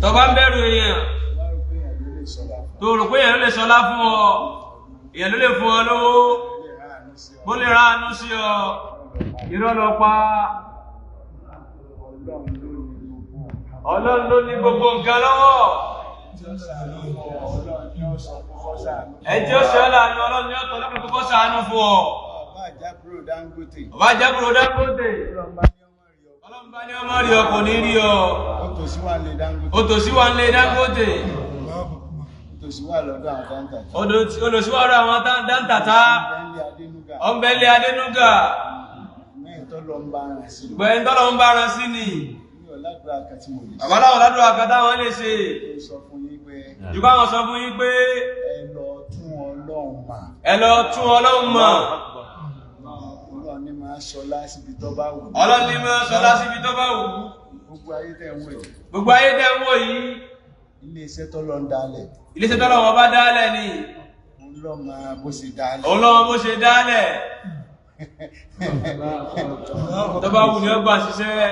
tó bá ń bẹ̀rù èèyàn tó rò pé èèyàn ló lè sọlá fún ọ èèyàn ló lè fún ọ lówó bó lè ráàánú sí ọ irọ́ ló pa. Ọlọ́run ló ní gbogbo nǹkan lọ́wọ́. Ẹjọ́ ṣe ọ́ láàánú Ọlọ́run ní ọ̀tọ̀ lọ́pọ̀ kọ́kọ́ ṣàánú fún ọ. Ọba àjábúrò Dangote. Ọlọ́run bá ní ọmọ rí ọ kò ní rí ọ. Ó tòsí wà nílé Dangote. Olùsíwà ọ̀rọ̀ àwọn dáńtàtà. Ọ̀nbẹ̀lẹ̀ Adénúgà. Gbẹ̀yìn tọ́lọ ń bá ran sí ni. Àbáláwọ̀ ládùúrà kan táwọn lè ṣe. Jùbá wọn sọ fún yín pé ẹ lọ tún Ọlọ́run mọ̀. Ọlọ́run ní máa ṣọlá síbi tó bá wù. Ọlọ́run ní máa ṣọlá síbi tó bá wù. Gbogbo ayé tẹ́ ń wò yìí. Gbogbo ayé tẹ́ ń wò yìí. Ilé-iṣẹ́ tọ́lọ́ ń dálẹ̀. Ilé-iṣẹ́ tọ́lọ́ wọn bá dálẹ̀ ni. Ọlọ́run bó ṣe dálẹ̀. Ọlọ́run bó ṣe dálẹ̀. Tó bá wù ní ó gbà ṣiṣẹ́.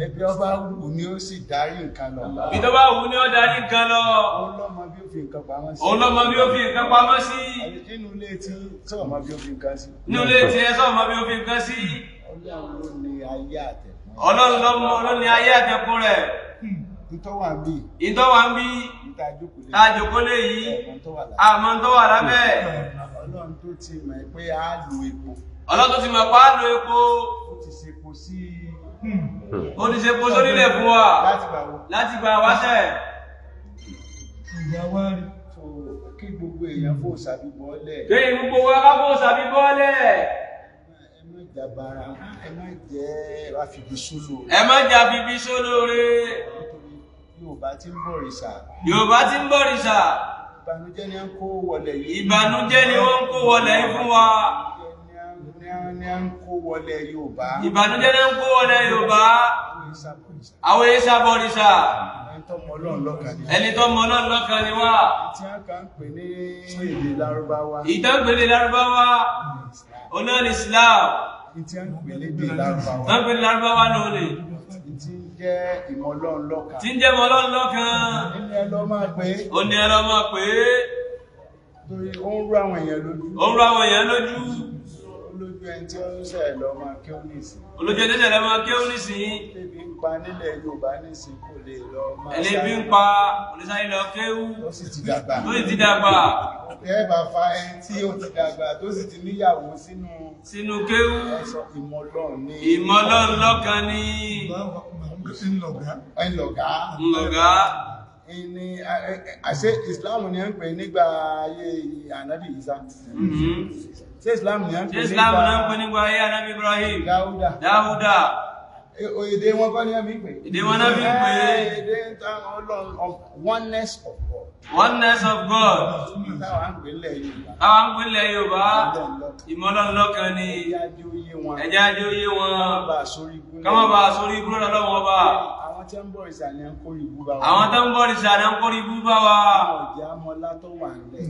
Ẹbí ọba wù ní ó sì darí nǹkan lọ. Bí tó bá wù ní ó darí nǹkan lọ. Ọlọ́mọ bí ó fi nǹkan pamọ́ sí. Ọlọ́mọ bí ó fi nǹkan pamọ́ sí. Nínú ilé tí sọ́ọ̀mọ bí ó fi nǹkan sí. Nínú ilé tí ẹ sọ́ọ̀mọ bí ó fi nǹkan sí. Ọlọ́run ló ní ayé àtẹ̀kùn. Ọlọ́run ló ní ayé àtẹ̀kùn rẹ̀. Ìtọ́wà ń bí. Ìtọ́wà ń bí. Ìtajòkólé yìí. Àmọ́ tó wà lábẹ́. Ọlọ́run tó ti mọ̀ pé á lo epo. Ọlọ́run tó ti mọ̀ pé á lo epo. Ó ti ṣe epo sí. Ó ti ṣe epo sórílẹ̀ fún wa. Láti gbà wáṣẹ̀. Ìyàwó rí. Kí gbogbo èèyàn fò sàbí bọ́ọ̀lẹ̀. Kí gbogbo wa ká fò sàbí bọ́ọ̀lẹ̀. Ẹ má jàbára, ẹ má jẹ́ àfibí sólò. Ẹ má jẹ́ àfibí sólò rẹ̀. Yorùbá tí ń bọ̀rìṣà. Yorùbá tí ń bọ̀rìṣà. Ìbànújẹ́ ni wọ́n kó wọlé yìí. Ìbànújẹ́ ni wọ́n kó wọlé yìí fún wa. Ni wọ́n kó wọlé Yorùbá. Ìbànújẹ́ ni wọ́n kó wọlé Yorùbá. Àwọn èsà bọ̀rìṣà. Ẹni tó mọ Ọlọ́run lọ́kàn ni. Ẹni tó mọ Ọlọ́run lọ́kàn ni wá. Tí wọ́n kàn ń pè ní èdè Lárúbáwá. Ìtàn pè ní Lárúbáwá. Ọ̀nà ní Islam. Tí wọ́n pè ní èdè Lárúbáwá. Wọ́n pè ní Lárúbáwá lónìí. Tí ń jẹ́ ìmọ̀ Ọlọ́run lọ́kàn. Tí ń jẹ́ ìmọ̀ Ọlọ́run lọ́kàn. Ó ní ẹ lọ máa pè é. Ó ní ẹ lọ máa pè é. Torí ó ń rú àwọn èèyàn lójú. Ó ń rú àwọn èèyàn lójú. Olójú ẹni tí ó ń ṣẹ̀ lọ máa kí ó nìsín. Olójú ẹni tí ó ṣẹ̀ lọ máa kí ó nìsín. Ebi ń pa nílẹ̀ Yorùbá nìsín kò lè lọ máa ṣáà. Ẹlẹ́bí ń pa olùsáyé lọ kéwú. Tó sì ti dàgbà. Tó sì ti dàgbà. Ẹ bá fa ẹni tí ó ti dàgbà tó sì ti níyàwó sínú kéwú. Ẹ̀sọ́ ìmọ̀ Ọlọ́run ní. Ìmọ̀ Ọlọ́run lọ́kàn ni. Ńlọ̀gá. Àṣé Islam ni a ń pè nígbà ayé Ànábì Ìsá. Ṣé Islam ni a ń pè nígbà ayé Ànábì Ibrahim. Dáúdà. Èdè wọn kọ́ ni a fi ń pè. Èdè wọn náà fi ń pè. Èdè Ọlọ́run of oneness of God. Oneness of God. Táwa ń pè nílẹ̀ Yorùbá. Táwa ń pè nílẹ̀ Yorùbá. Ìmọ̀ Ọlọ́run lọ́kàn ni. Ẹjẹ́ ajé oyé wọn. Ká má bàa sórí ibú lọ́dọ̀ wọn bá. Àwọn tí ń bọ̀rìṣà ni ń kórè ibú bá wa. Àwọn tó ń bọ̀rìṣà ni ń kórè ibú bá wa.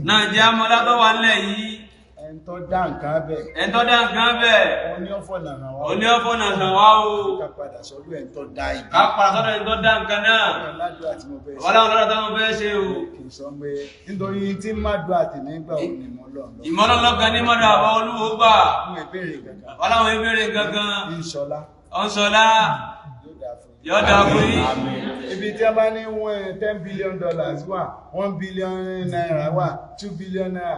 Náà jẹ́ amọ́lá tó wà nílẹ̀ yìí. Ẹni tó dá nǹkan bẹ̀. Ẹni tó dá nǹkan bẹ̀. Oní ọ̀fọ̀ nà hàn wá. Oní ọ̀fọ̀ nà hàn wá o. Ká padà sọ́dọ̀ ẹni tó dá ibi. Ká padà sọ́dọ̀ ẹni tó dá nǹkan náà. Ọlọ́run lọ́dọ̀ táwọn fẹ́ ṣe o. Kì í sọ pé nítorí tí má dùn àti nígbà ò ní mọ́ lọ́nà. Ìmọ̀lọ́ lọ́kàn ní mọ́dọ̀ àbọ̀ olúwo gbà. Ọlọ́run ìbéèrè gangan. Ìṣọlá. Ọ̀ṣọ́lá. Yóò dà fún yín. Ibi tí a bá ní $10 billion wà, $1 billion wà, $2 billion naira.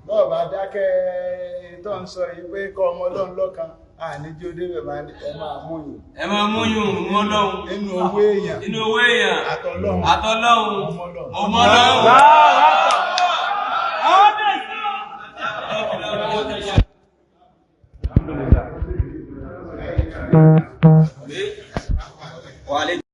Bọ́ọ̀bá dákẹ́ tó ń sọ yìí pé kọ́ ọmọ Ọlọ́run lọ́kan, àníjí ó débẹ̀ máa ní ẹ máa múyùn. Ẹ máa múyùn mọ́ lọ́hun. Inú owó èèyàn. Inú owó èèyàn. Àtọlọ́hun. Àtọlọ́hun. Ọmọ Ọlọ́run.